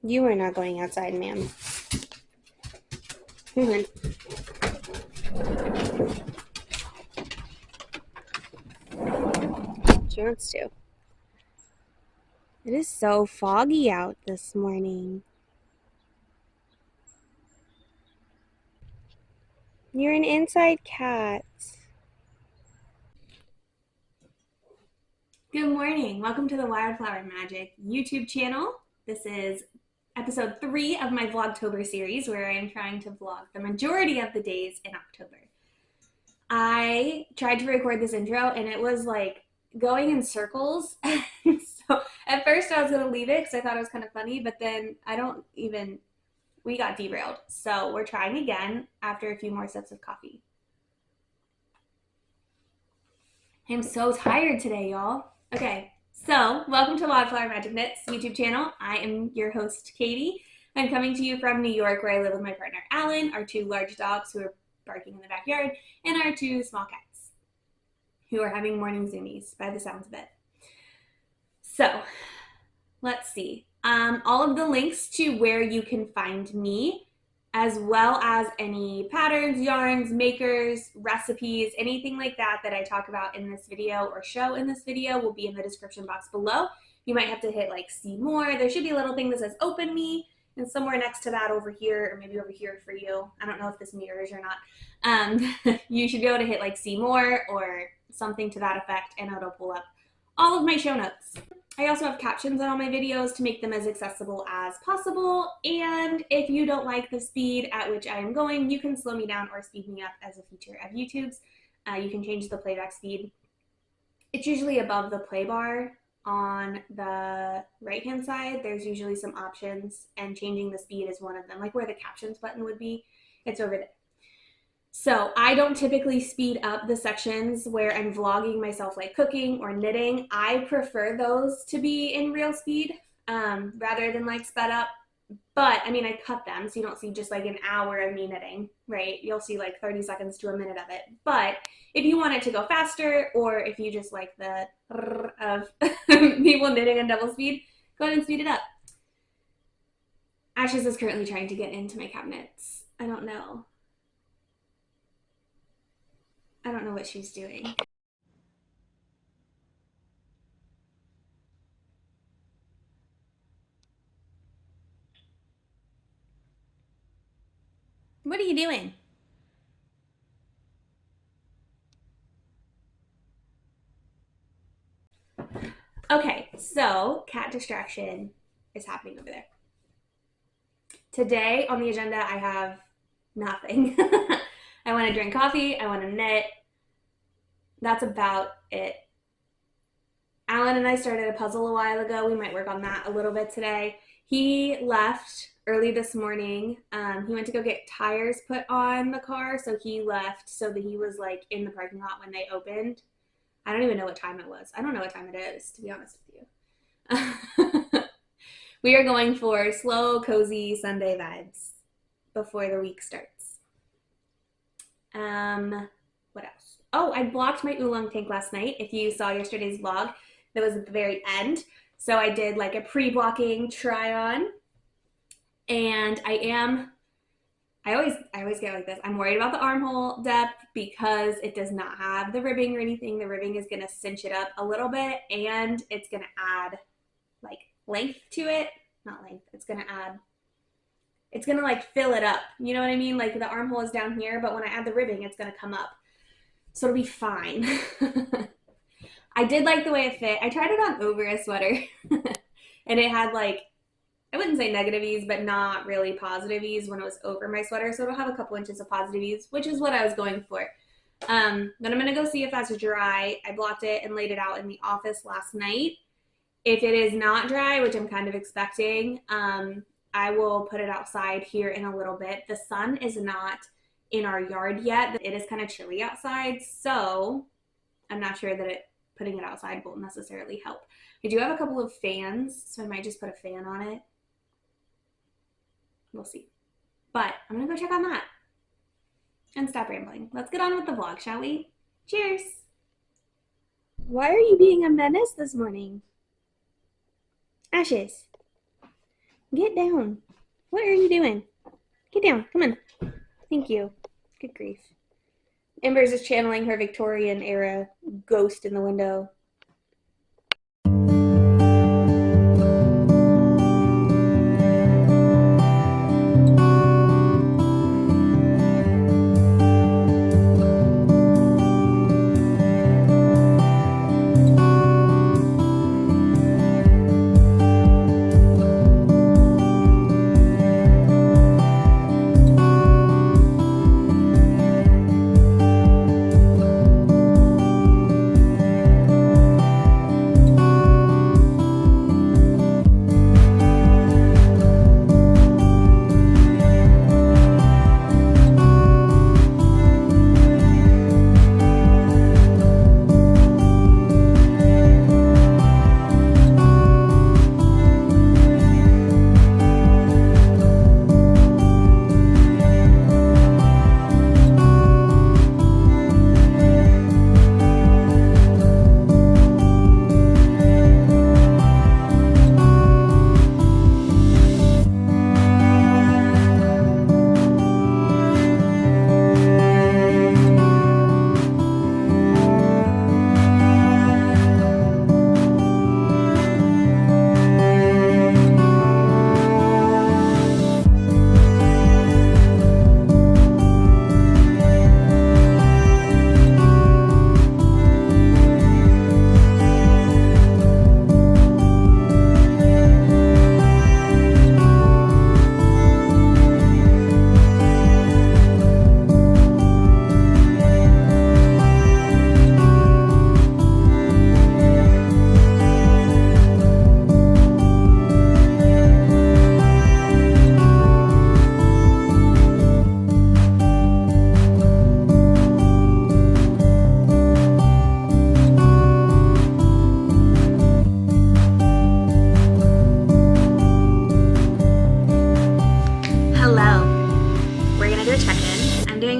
You are not going outside, ma'am. Hang She wants to. It is so foggy out this morning. You're an inside cat. Good morning. Welcome to the Wildflower Magic YouTube channel. This is episode 3 of my Vlogtober series where I am trying to vlog the majority of the days in October. I tried to record this intro and it was like going in circles. So at first I was going to leave it because I thought it was kind of funny, but then we got derailed. So we're trying again after a few more sips of coffee. I'm so tired today, y'all. Okay, so welcome to Wildflower Magic Knits YouTube channel. I am your host, Katie. I'm coming to you from New York, where I live with my partner, Alan, our 2 large dogs who are barking in the backyard, and our 2 small cats who are having morning zoomies by the sounds of it. So let's see. All of the links to where you can find me, as well as any patterns, yarns, makers, recipes, anything like that that I talk about in this video or show in this video will be in the description box below. You might have to hit like see more. There should be a little thing that says open me, and somewhere next to that over here, or maybe over here for you, I don't know if this mirrors or not, you should be able to hit like see more or something to that effect, and it'll pull up all of my show notes. I also have captions on all my videos to make them as accessible as possible, and if you don't like the speed at which I am going, you can slow me down or speed me up as a feature of YouTube's. You can change the playback speed. It's usually above the play bar on the right hand side. There's usually some options, and changing the speed is one of them, like where the captions button would be. It's over there. So I don't typically speed up the sections where I'm vlogging myself like cooking or knitting. I prefer those to be in real speed rather than like sped up. But I mean, I cut them so you don't see just like an hour of me knitting, right? You'll see like 30 seconds to a minute of it. But if you want it to go faster, or if you just like the of people knitting on double speed, go ahead and speed it up. Ashes is currently trying to get into my cabinets. I don't know what she's doing. What are you doing? Okay, so cat distraction is happening over there. Today on the agenda, I have nothing. I want to drink coffee. I want to knit. That's about it. Alan and I started a puzzle a while ago. We might work on that a little bit today. He left early this morning. He went to go get tires put on the car, so he left so that he was like in the parking lot when they opened. I don't even know what time it was. I don't know what time it is, to be honest with you. We are going for slow, cozy Sunday vibes before the week starts. What else? Oh, I blocked my oolong tank last night. If you saw yesterday's vlog, that was at the very end. So I did like a pre-blocking try on, and I always get like this. I'm worried about the armhole depth because it does not have the ribbing or anything. The ribbing is going to cinch it up a little bit, and it's going to add like length to it. Not length. It's going to like fill it up. You know what I mean? Like the armhole is down here, but when I add the ribbing, it's going to come up. So it'll be fine. I did like the way it fit. I tried it on over a sweater and it had like, I wouldn't say negative ease, but not really positive ease when it was over my sweater. So it'll have a couple inches of positive ease, which is what I was going for. Then I'm going to go see if that's dry. I blocked it and laid it out in the office last night. If it is not dry, which I'm kind of expecting, I will put it outside here in a little bit. The sun is not in our yard yet. It is kind of chilly outside, so I'm not sure that putting it outside will necessarily help. I do have a couple of fans, so I might just put a fan on it. We'll see. But I'm gonna go check on that and stop rambling. Let's get on with the vlog, shall we? Cheers! Why are you being a menace this morning? Ashes, Get down. What are you doing? Get down. Come on. Thank you. Good grief. Ember's is channeling her Victorian era ghost in the window.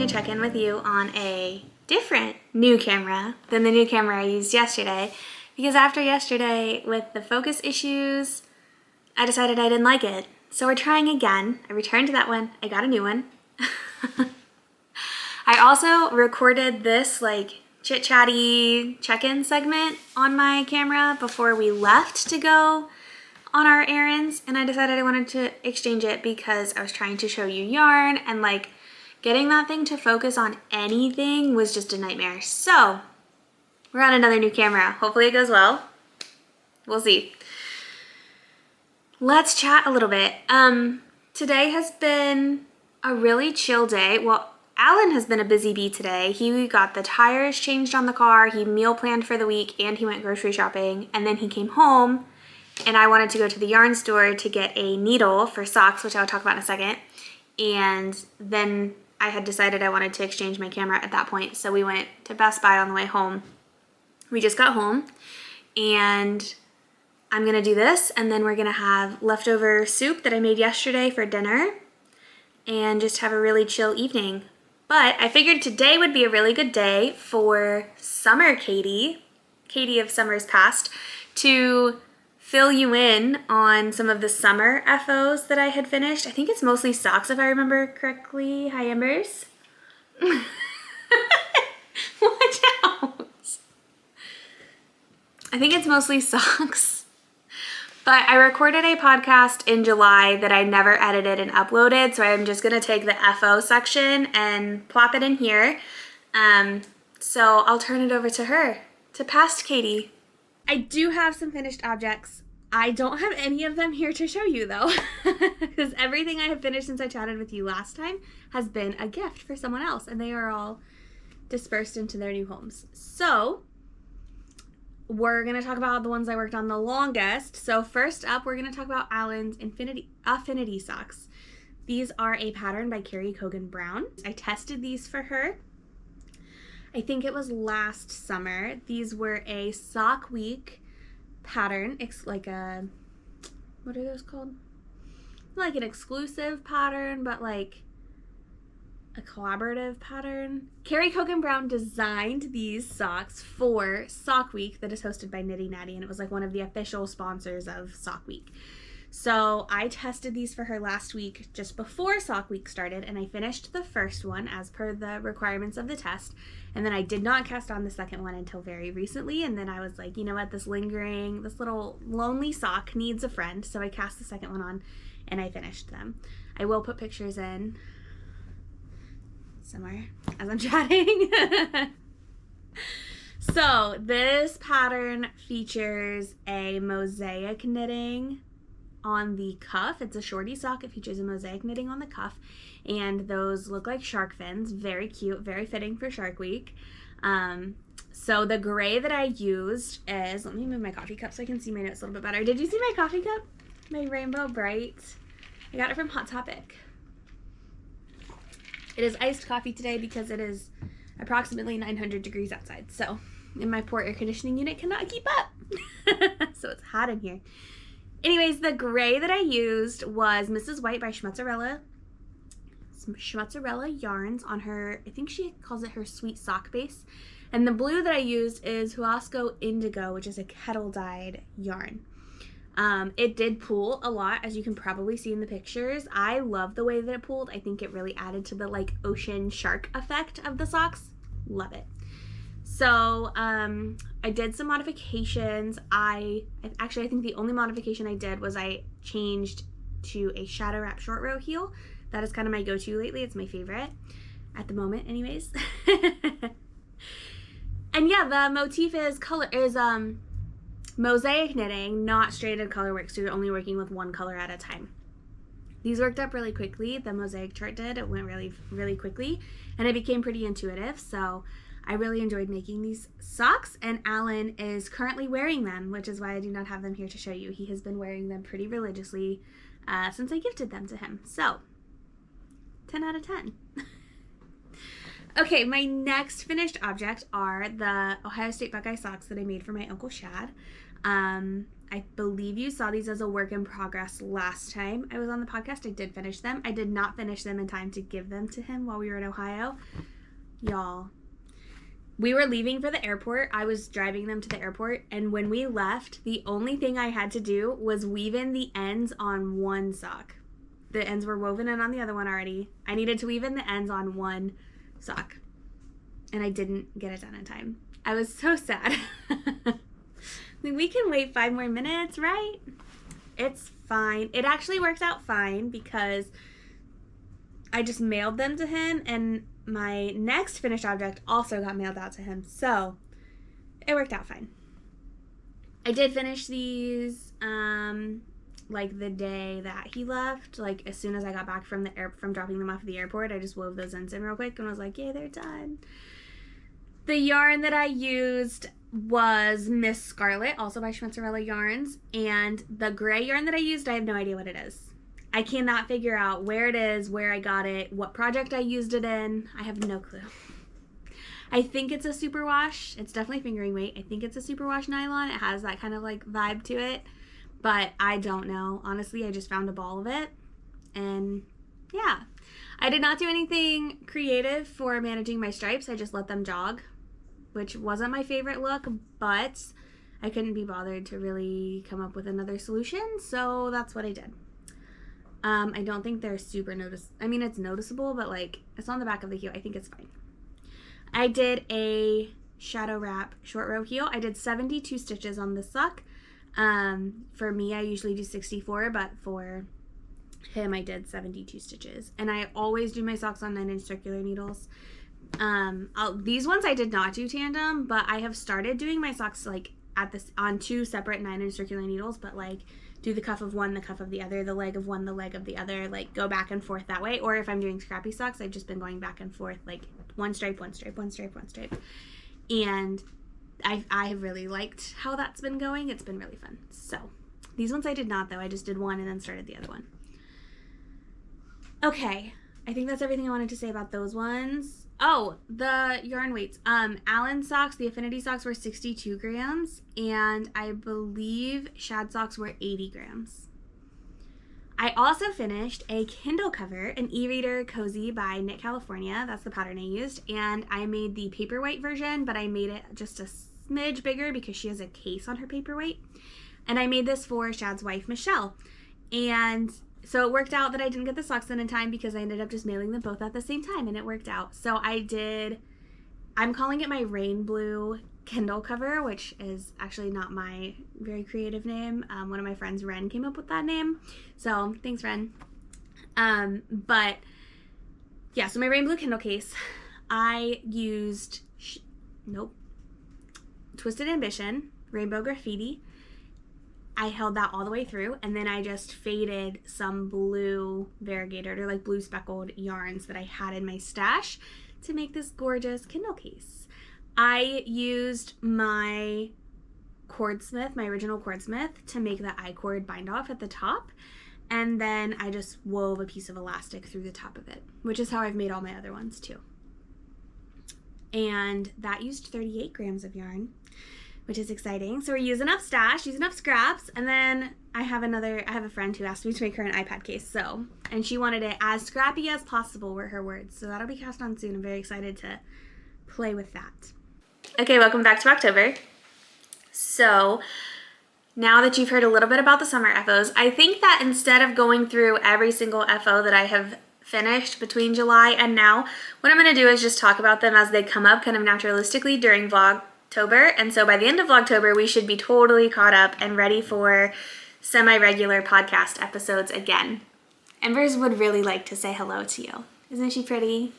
Check-in with you on a different new camera than the new camera I used yesterday, because after yesterday with the focus issues, I decided I didn't like it. So we're trying again. I returned to that one. I got a new one. I also recorded this like chit-chatty check-in segment on my camera before we left to go on our errands, and I decided I wanted to exchange it because I was trying to show you yarn, and like getting that thing to focus on anything was just a nightmare. So we're on another new camera. Hopefully it goes well. We'll see. Let's chat a little bit. Today has been a really chill day. Well, Alan has been a busy bee today. He got the tires changed on the car, he meal planned for the week, and he went grocery shopping. And then he came home and I wanted to go to the yarn store to get a needle for socks, which I'll talk about in a second. And then I had decided I wanted to exchange my camera at that point, so we went to Best Buy on the way home. We just got home, and I'm gonna do this, and then we're gonna have leftover soup that I made yesterday for dinner, and just have a really chill evening. But I figured today would be a really good day for Summer Katie of Summers Past, to fill you in on some of the summer FOs that I had finished. I think it's mostly socks if I remember correctly. Hi, Embers. Watch out. I think it's mostly socks. But I recorded a podcast in July that I never edited and uploaded, so I'm just gonna take the FO section and plop it in here. So I'll turn it over to her, to Past Katie. I do have some finished objects. I don't have any of them here to show you though, because everything I have finished since I chatted with you last time has been a gift for someone else, and they are all dispersed into their new homes. So we're going to talk about the ones I worked on the longest. So first up, we're going to talk about Alan's AfFInity socks. These are a pattern by Kerry Kogan Brown. I tested these for her. I think it was last summer. These were a sock week pattern. It's like a, what are those called? Like an exclusive pattern, but like a collaborative pattern. Kerry Kogan Brown designed these socks for Sock Week that is hosted by Nitty Natty, and it was like one of the official sponsors of Sock Week. So I tested these for her last week just before sock week started, and I finished the first one as per the requirements of the test, and then I did not cast on the second one until very recently, and then I was like, you know what, this little lonely sock needs a friend, so I cast the second one on and I finished them. I will put pictures in somewhere as I'm chatting. So this pattern features a mosaic knitting on the cuff. It's a shorty sock. It features a mosaic knitting on the cuff, and those look like shark fins. Very cute, very fitting for Shark Week. So the gray that I used is, let me move my coffee cup so I can see my notes a little bit better. Did you see my coffee cup? My Rainbow Bright. I got it from Hot Topic. It is iced coffee today because it is approximately 900 degrees outside. So, and my poor air conditioning unit cannot keep up. So it's hot in here. Anyways, the gray that I used was Mrs. White by Schmutzerella Yarns on her, I think she calls it her sweet sock base. And the blue that I used is Huasco Indigo, which is a kettle dyed yarn. It did pool a lot, as you can probably see in the pictures. I love the way that it pooled. I think it really added to the like ocean shark effect of the socks. Love it. So I did some modifications. I think the only modification I did was I changed to a shadow wrap short row heel. That is kind of my go-to lately. It's my favorite at the moment anyways. And yeah, the motif is mosaic knitting, not straighted color work, so you're only working with one color at a time. These worked up really quickly. The mosaic chart did. It went really, really quickly, and it became pretty intuitive, so I really enjoyed making these socks, and Alan is currently wearing them, which is why I do not have them here to show you. He has been wearing them pretty religiously since I gifted them to him, so 10 out of 10. Okay, my next finished object are the Ohio State Buckeye socks that I made for my Uncle Shad. I believe you saw these as a work in progress last time I was on the podcast. I did finish them. I did not finish them in time to give them to him while we were in Ohio. Y'all, we were leaving for the airport. I was driving them to the airport, and when we left, the only thing I had to do was weave in the ends on one sock. The ends were woven in on the other one already. I needed to weave in the ends on one sock, and I didn't get it done in time. I was so sad. I mean, we can wait 5 more minutes, right? It's fine. It actually works out fine because I just mailed them to him, and my next finished object also got mailed out to him, so it worked out fine. I did finish these like the day that he left. Like as soon as I got back from dropping them off at the airport, I just wove those ends in real quick and was like, yay, they're done. The yarn that I used was Miss Scarlet, also by Schmutzerella Yarns, and the gray yarn that I used, I have no idea what it is. I cannot figure out where it is, where I got it, what project I used it in. I have no clue. I think it's a superwash. It's definitely fingering weight. I think it's a superwash nylon. It has that kind of like vibe to it, but I don't know. Honestly, I just found a ball of it, and yeah. I did not do anything creative for managing my stripes. I just let them jog, which wasn't my favorite look, but I couldn't be bothered to really come up with another solution, so that's what I did. I don't think they're super I mean, it's noticeable, but like, it's on the back of the heel. I think it's fine. I did a shadow wrap short row heel. I did 72 stitches on this sock. For me, I usually do 64, but for him, I did 72 stitches. And I always do my socks on 9-inch circular needles. These ones I did not do tandem, but I have started doing my socks like on 2 separate 9-inch circular needles, but like do the cuff of one, the cuff of the other, the leg of one, the leg of the other, like go back and forth that way. Or if I'm doing scrappy socks, I've just been going back and forth, like one stripe, one stripe, one stripe, one stripe. And I have really liked how that's been going. It's been really fun. So these ones I did not, though. I just did one and then started the other one. Okay, I think that's everything I wanted to say about those ones. Oh, the yarn weights. Allen socks, the AfFInity socks were 62 grams, and I believe Shad socks were 80 grams. I also finished a Kindle cover, an e-reader cozy by Knit California. That's the pattern I used, and I made the paperwhite version, but I made it just a smidge bigger because she has a case on her paperwhite. And I made this for Shad's wife, Michelle. And so it worked out that I didn't get the socks in time because I ended up just mailing them both at the same time, and it worked out. So I'm calling it my rain blue Kindle cover, which is actually not my very creative name. One of my friends, Ren, came up with that name. So thanks, Ren. But yeah, so my rain blue Kindle case, I used, Twisted Ambition, Rainbow Graffiti. I held that all the way through, and then I just faded some blue variegated or like blue speckled yarns that I had in my stash to make this gorgeous Kindle case. I used my cordsmith, my original cordsmith, to make the I-cord bind off at the top, and then I just wove a piece of elastic through the top of it, which is how I've made all my other ones too. And that used 38 grams of yarn, which is exciting. So we're using up stash, using up scraps, and then I have a friend who asked me to make her an iPad case, and she wanted it as scrappy as possible were her words. So that'll be cast on soon. I'm very excited to play with that. Okay, welcome back to October. So now that you've heard a little bit about the summer FOs, I think that instead of going through every single FO that I have finished between July and now, what I'm going to do is just talk about them as they come up kind of naturalistically during Vlogtober. And so by the end of Vlogtober, we should be totally caught up and ready for semi-regular podcast episodes again. Embers would really like to say hello to you. Isn't she pretty?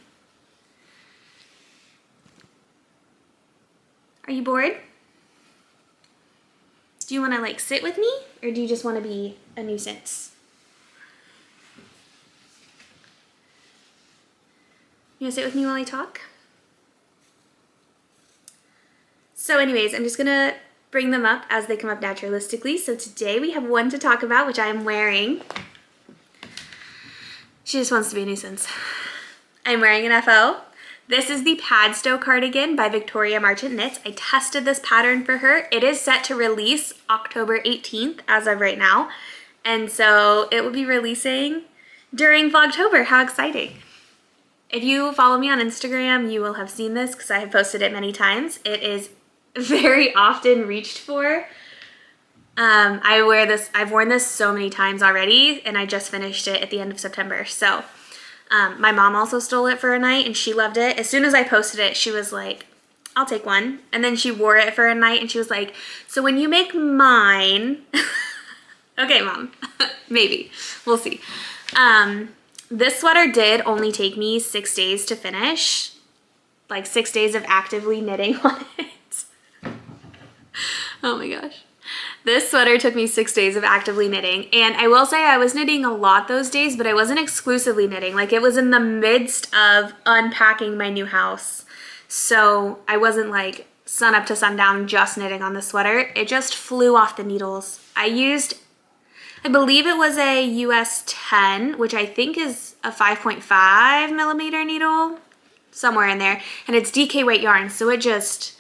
Are you bored? Do you want to like sit with me, or do you just want to be a nuisance? You want to sit with me while I talk? So anyways, I'm just going to bring them up as they come up naturalistically. So today we have one to talk about, which I am wearing. She just wants to be a nuisance. I'm wearing an FO. This is the Padstow Cardigan by Victoria Marchant Knits. I tested this pattern for her. It is set to release October 18th as of right now. And so it will be releasing during Vlogtober. How exciting. If you follow me on Instagram, you will have seen this because I have posted it many times. It is very often reached for. I've worn this so many times already, and I just finished it at the end of September. So my mom also stole it for a night, and she loved it. As soon as I posted it, she was like, I'll take one. And then she wore it for a night, and she was like, so when you make mine, okay, Mom, maybe, we'll see. This sweater did only take me 6 days to finish, like 6 days of actively knitting on it. Oh my gosh. This sweater took me 6 days of actively knitting, and I will say I was knitting a lot those days, but I wasn't exclusively knitting. Like, it was in the midst of unpacking my new house. So I wasn't like sun up to sundown just knitting on the sweater. It just flew off the needles. I believe it was a US 10, which I think is a 5.5 millimeter needle, somewhere in there. And it's DK weight yarn, so it just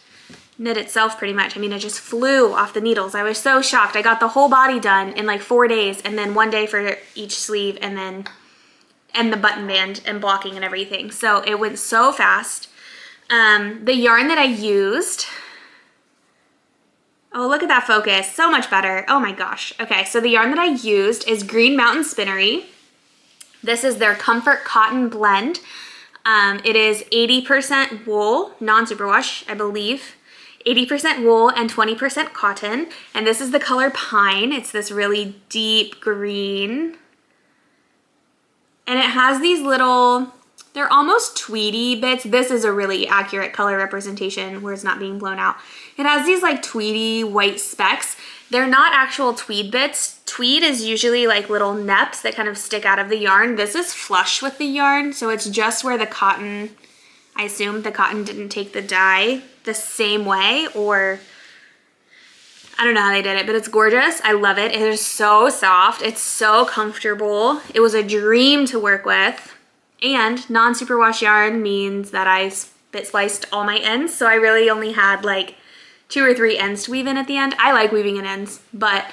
knit itself pretty much. I mean, it just flew off the needles. I was so shocked. I got the whole body done in like 4 days, and then 1 day for each sleeve, and the button band and blocking and everything. So it went so fast. The yarn that I used, oh, look at that focus. So much better. Oh my gosh. Okay, so the yarn that I used is Green Mountain Spinnery. This is their Comfort Cotton Blend. It is 80% wool, non-superwash, I believe. 80% wool and 20% cotton. And this is the color Pine. It's this really deep green. And it has these little, they're almost tweedy bits. This is a really accurate color representation where it's not being blown out. It has these like tweedy white specks. They're not actual tweed bits. Tweed is usually like little neps that kind of stick out of the yarn. This is flush with the yarn, so it's just where the cotton, I assume the cotton didn't take the dye the same way, or I don't know how they did it, but it's gorgeous. I love it. It is so soft. It's so comfortable. It was a dream to work with. And non-superwash yarn means that I spit spliced all my ends, so I really only had like 2 or 3 ends to weave in at the end. I like weaving in ends, but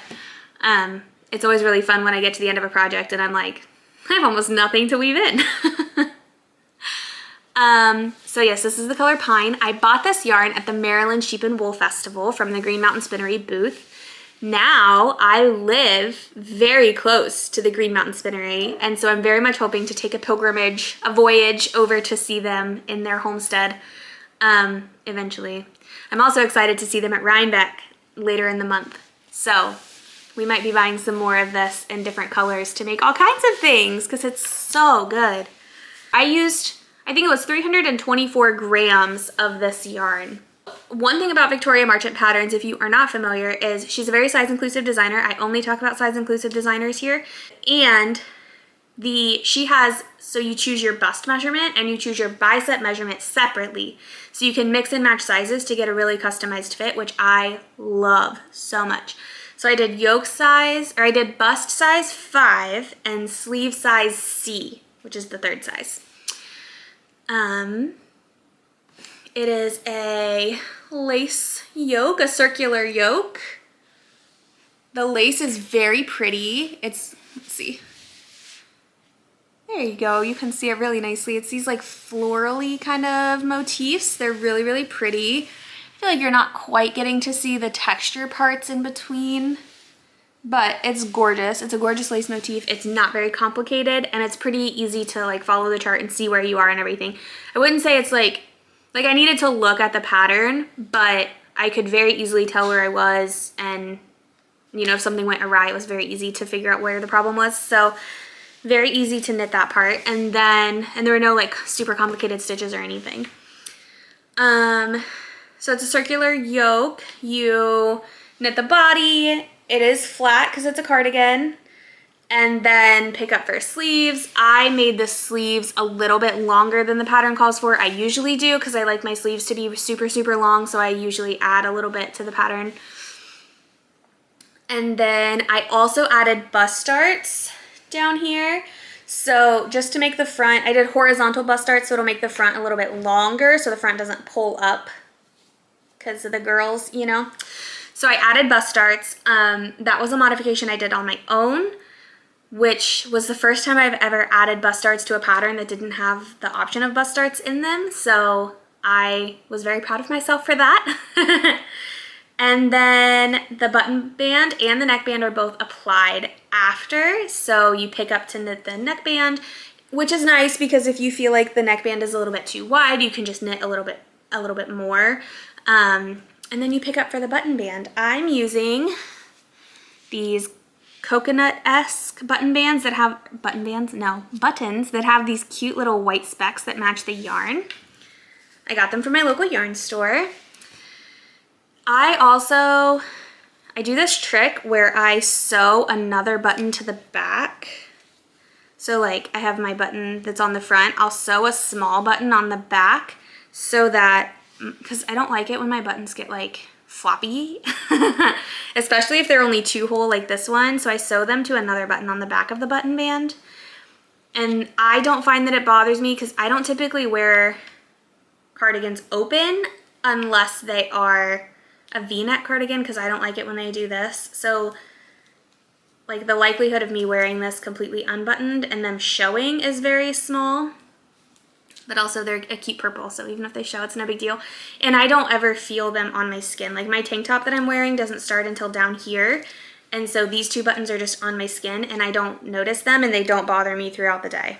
it's always really fun when I get to the end of a project and I'm like, I have almost nothing to weave in. So yes, this is the color Pine. I bought this yarn at the Maryland Sheep and Wool Festival from the Green Mountain Spinnery booth. now I live very close to the Green Mountain Spinnery, and so I'm very much hoping to take a pilgrimage, a voyage over to see them in their homestead eventually. I'm also excited to see them at Rhinebeck later in the month. So we might be buying some more of this in different colors to make all kinds of things because it's so good. I used, I think it was 324 grams of this yarn. One thing about Victoria Marchant Patterns, if you are not familiar, is she's a very size-inclusive designer. I only talk about size-inclusive designers here. And she has, so you choose your bust measurement and you choose your bicep measurement separately. So you can mix and match sizes to get a really customized fit, which I love so much. So I did yoke size, or I did bust size 5 and sleeve size C, which is the 3rd size. It is a lace yoke, a circular yoke. The lace is very pretty. It's, let's see. There you go. You can see it really nicely. It's these like florally kind of motifs. They're really, really pretty. I feel like you're not quite getting to see the texture parts in between, but it's gorgeous. It's a gorgeous lace motif. It's not very complicated, and it's pretty easy to like follow the chart and see where you are and everything. I wouldn't say it's like I needed to look at the pattern, but I could very easily tell where I was, and you know, if something went awry, it was very easy to figure out where the problem was. So very easy to knit that part. And there were no like super complicated stitches or anything. So it's a circular yoke. You knit the body. It is flat because it's a cardigan. And then pick up for sleeves. I made the sleeves a little bit longer than the pattern calls for. I usually do because I like my sleeves to be super, super long. So I usually add a little bit to the pattern. And then I also added bust darts down here. So just to make the front, I did horizontal bust darts, so it'll make the front a little bit longer so the front doesn't pull up because of the girls, you know. So I added bust darts. That was a modification I did on my own, which was the first time I've ever added bust darts to a pattern that didn't have the option of bust darts in them. So I was very proud of myself for that. And then the button band and the neckband are both applied after. So you pick up to knit the neckband, which is nice because if you feel like the neckband is a little bit too wide, you can just knit a little bit more. And then you pick up for the button band. I'm using these coconut-esque button bands that have, buttons that have these cute little white specks that match the yarn. I got them from my local yarn store. I do this trick where I sew another button to the back. So like I have my button that's on the front, I'll sew a small button on the back so that, because I don't like it when my buttons get like floppy, especially if they're only 2-hole like this one. So I sew them to another button on the back of the button band. And I don't find that it bothers me because I don't typically wear cardigans open unless they are a V-neck cardigan because I don't like it when they do this. So like the likelihood of me wearing this completely unbuttoned and them showing is very small, but also they're a cute purple, so even if they show, it's no big deal. And I don't ever feel them on my skin. Like my tank top that I'm wearing doesn't start until down here, and so these 2 buttons are just on my skin and I don't notice them and they don't bother me throughout the day.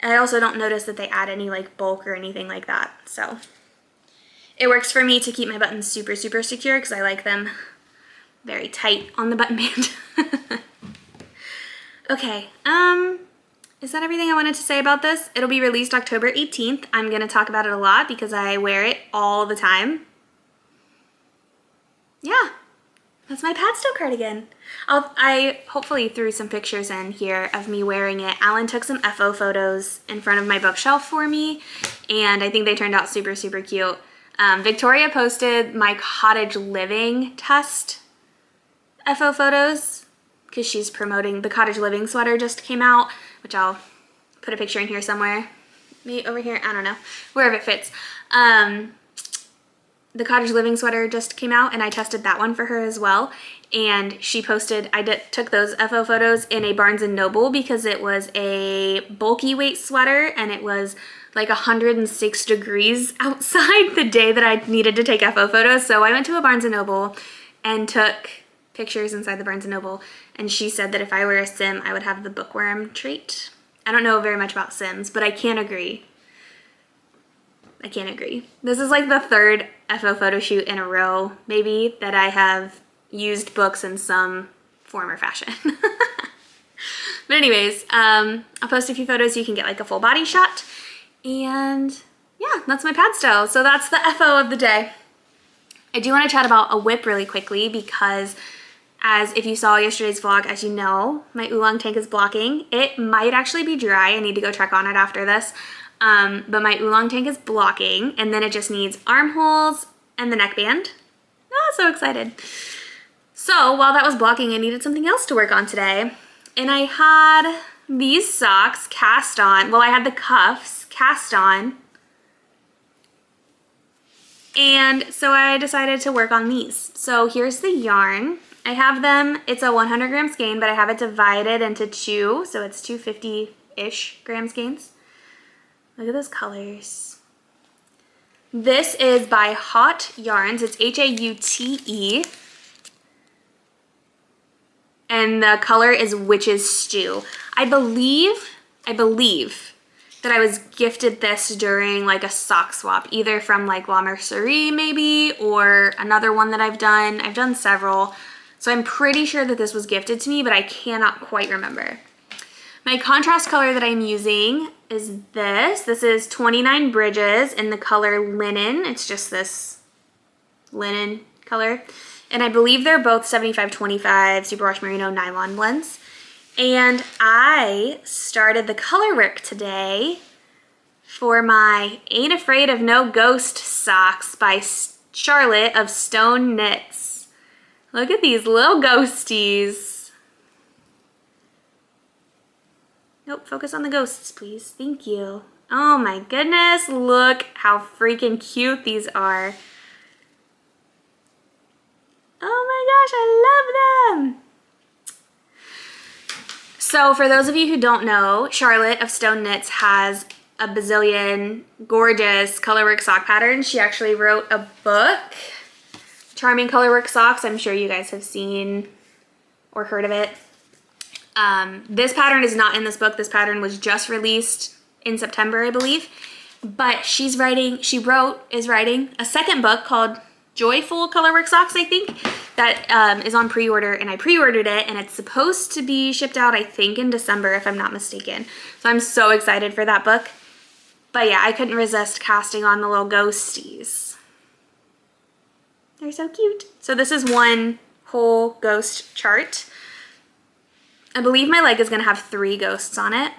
And I also don't notice that they add any like bulk or anything like that, so it works for me to keep my buttons super, super secure because I like them very tight on the button band. Okay, is that everything I wanted to say about this? It'll be released October 18th. I'm going to talk about it a lot because I wear it all the time. Yeah, that's my Padstow cardigan. I hopefully threw some pictures in here of me wearing it. Alan took some FO photos in front of my bookshelf for me, and I think they turned out super, super cute. Victoria posted my cottage living test FO photos because she's promoting the cottage living sweater just came out, which I'll put a picture in here somewhere. Maybe over here, I don't know, wherever it fits. The cottage living sweater just came out and I tested that one for her as well. And she posted, took those FO photos in a Barnes & Noble because it was a bulky weight sweater and it was like 106 degrees outside the day that I needed to take FO photos. So I went to a Barnes & Noble, and took pictures inside the Barnes & Noble, and she said that if I were a sim, I would have the bookworm trait. I don't know very much about Sims, but I can't agree. I can't agree. This is like the third FO photo shoot in a row, maybe, that I have used books in some form or fashion. But anyways, I'll post a few photos so you can get like a full body shot. And yeah, that's my Padstow. So that's the FO of the day. I do want to chat about a whip really quickly because as if you saw yesterday's vlog, as you know, my oolong tank is blocking. It might actually be dry. I need to go check on it after this. But my oolong tank is blocking, and then it just needs armholes and the neckband. Oh, so excited. So while that was blocking, I needed something else to work on today. And I had these socks cast on. Well, I had the cuffs cast on. And so I decided to work on these. So here's the yarn. I have them, it's a 100-gram skein, but I have it divided into two, so it's 250-ish gram skeins. Look at those colors. This is by Haute Yarns. It's Haute. And the color is Witch's Stew. I believe that I was gifted this during like a sock swap, either from like La Mercerie maybe, or another one that I've done. I've done several. So I'm pretty sure that this was gifted to me, but I cannot quite remember. My contrast color that I'm using is this. This is 29 Bridges in the color Linen. It's just this linen color. And I believe they're both 75-25 Superwash Merino nylon blends. And I started the color work today for my Ain't Afraid of No Ghost socks by Charlotte of Stone Knits. Look at these little ghosties. Nope, focus on the ghosts, please. Thank you. Oh my goodness, look how freaking cute these are. Oh my gosh, I love them. So for those of you who don't know, Charlotte of Stone Knits has a bazillion gorgeous colorwork sock patterns. She actually wrote a book, Charming Colorwork Socks. I'm sure you guys have seen or heard of it. This pattern is not in this book. This pattern was just released in September, I believe. But is writing a second book called Joyful Colorwork Socks, I think, that is on pre-order, and I pre-ordered it, and it's supposed to be shipped out, I think, in December, if I'm not mistaken. So I'm so excited for that book. But yeah, I couldn't resist casting on the little ghosties. They're so cute. So this is one whole ghost chart. I believe my leg is gonna have 3 ghosts on it.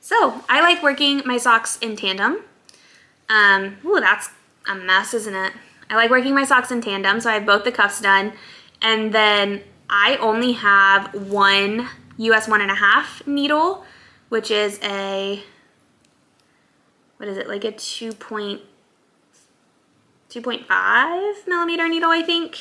So I like working my socks in tandem. Ooh, that's a mess, isn't it? I like working my socks in tandem, so I have both the cuffs done. And then I only have one US 1.5 needle, which is a, what is it, like a 2.5 millimeter needle, I think.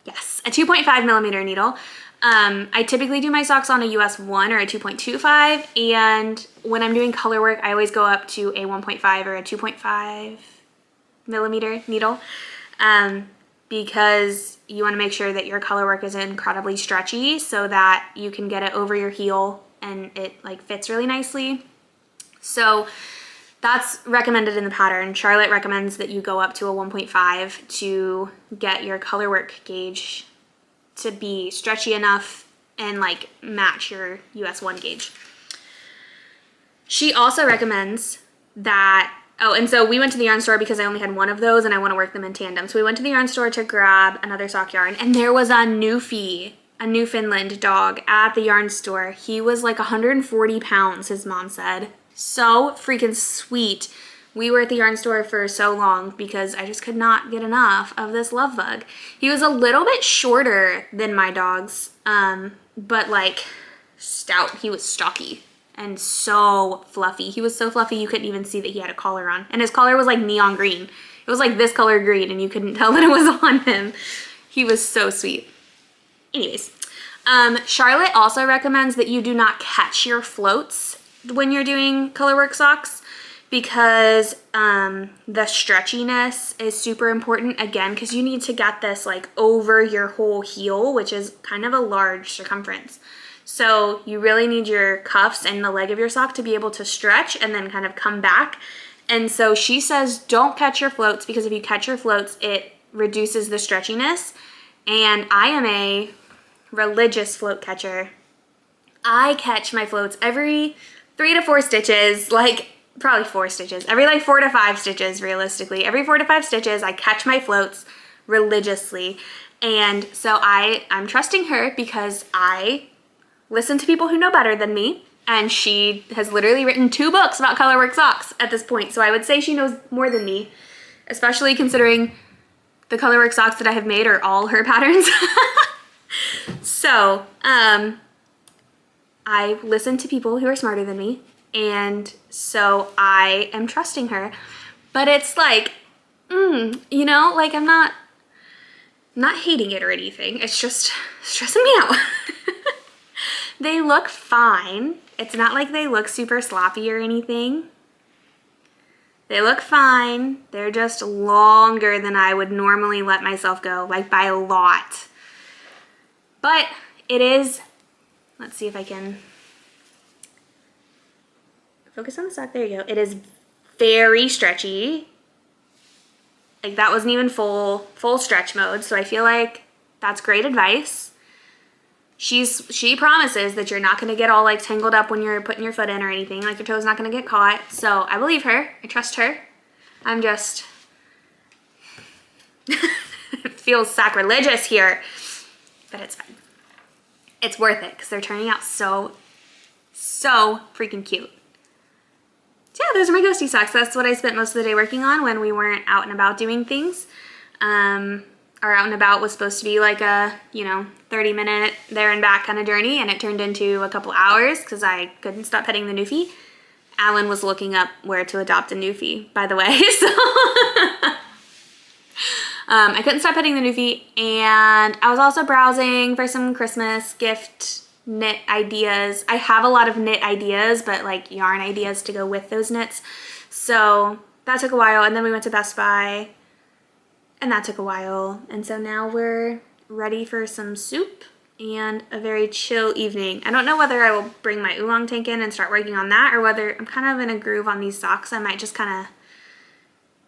Yes, a 2.5 millimeter needle. I typically do my socks on a US 1 or a 2.25, and when I'm doing color work, I always go up to a 1.5 or a 2.5 millimeter needle, because you want to make sure that your color work is incredibly stretchy so that you can get it over your heel and it like fits really nicely. So that's recommended in the pattern. Charlotte recommends that you go up to a 1.5 to get your color work gauge to be stretchy enough and like match your US 1 gauge. She also recommends that, oh, and so we went to the yarn store because I only had one of those and I want to work them in tandem. So we went to the yarn store to grab another sock yarn, and there was a Newfie, a Newfoundland dog at the yarn store. He was like 140 pounds, his mom said. So freaking sweet. We were at the yarn store for so long because I just could not get enough of this love bug. He was a little bit shorter than my dogs, but like stout. He was stocky and so fluffy. He was so fluffy you couldn't even see that he had a collar on. And his collar was like neon green. It was like this color green, and you couldn't tell that it was on him. He was so sweet. Anyways, Charlotte also recommends that you do not catch your floats when you're doing colorwork socks, because the stretchiness is super important, again, because you need to get this like over your whole heel, which is kind of a large circumference. So you really need your cuffs and the leg of your sock to be able to stretch and then kind of come back. And so she says don't catch your floats, because if you catch your floats, it reduces the stretchiness. And I am a religious float catcher. I catch my floats every 3 to 4 stitches, like probably 4 stitches, every like 4 to 5 stitches realistically. Every 4 to 5 stitches, I catch my floats religiously. And so I'm trusting her because I listen to people who know better than me. And she has literally written 2 books about colorwork socks at this point. So I would say she knows more than me, especially considering the colorwork socks that I have made are all her patterns. So, I listen to people who are smarter than me, and so I am trusting her. But it's like, you know, like I'm not hating it or anything. It's just stressing me out. They look fine. It's not like they look super sloppy or anything. They look fine. They're just longer than I would normally let myself go, like by a lot. But it is, let's see if I can focus on the sock. There you go. It is very stretchy. Like that wasn't even full stretch mode. So I feel like that's great advice. She promises that you're not going to get all like tangled up when you're putting your foot in or anything. Like your toe's not going to get caught. So I believe her. I trust her. I'm just, it feels sacrilegious here, but it's fine. It's worth it because they're turning out so freaking cute. So yeah, those are my ghosty socks. That's what I spent most of the day working on when we weren't out and about doing things. Our out and about was supposed to be like a, 30-minute there and back kind of journey, and it turned into a couple hours because I couldn't stop petting the Newfie. Alan was looking up where to adopt a Newfie, by the way, so I couldn't stop petting the Newfie, and I was also browsing for some Christmas gift knit ideas. I have a lot of knit ideas, but like yarn ideas to go with those knits, so that took a while, and then we went to Best Buy, and that took a while, and so now we're ready for some soup and a very chill evening. I don't know whether I will bring my oolong tank in and start working on that, or whether I'm kind of in a groove on these socks. I might just kind of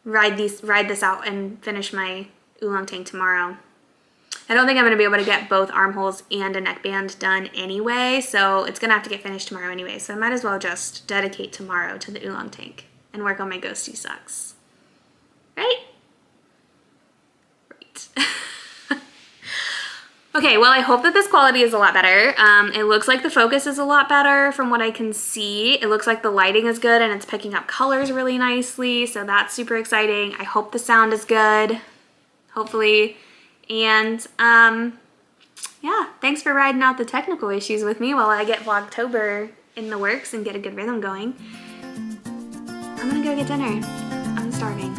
ride this out and finish my oolong tank tomorrow. I don't think I'm going to be able to get both armholes and a neckband done anyway, so it's going to have to get finished tomorrow anyway, so I might as well just dedicate tomorrow to the oolong tank and work on my ghosty socks. Right? Right. Okay, well, I hope that this quality is a lot better. It looks like the focus is a lot better from what I can see. It looks like the lighting is good and it's picking up colors really nicely, so that's super exciting. I hope the sound is good, hopefully. And yeah, thanks for riding out the technical issues with me while I get Vlogtober in the works and get a good rhythm going. I'm gonna go get dinner. I'm starving.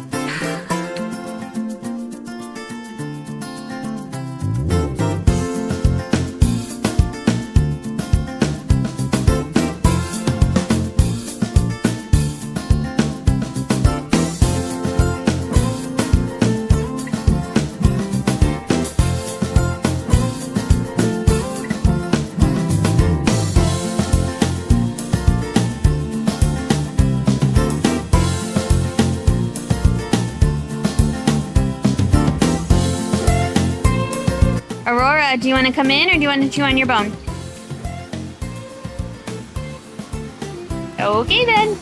Aurora, do you want to come in or do you want to chew on your bone? Okay then.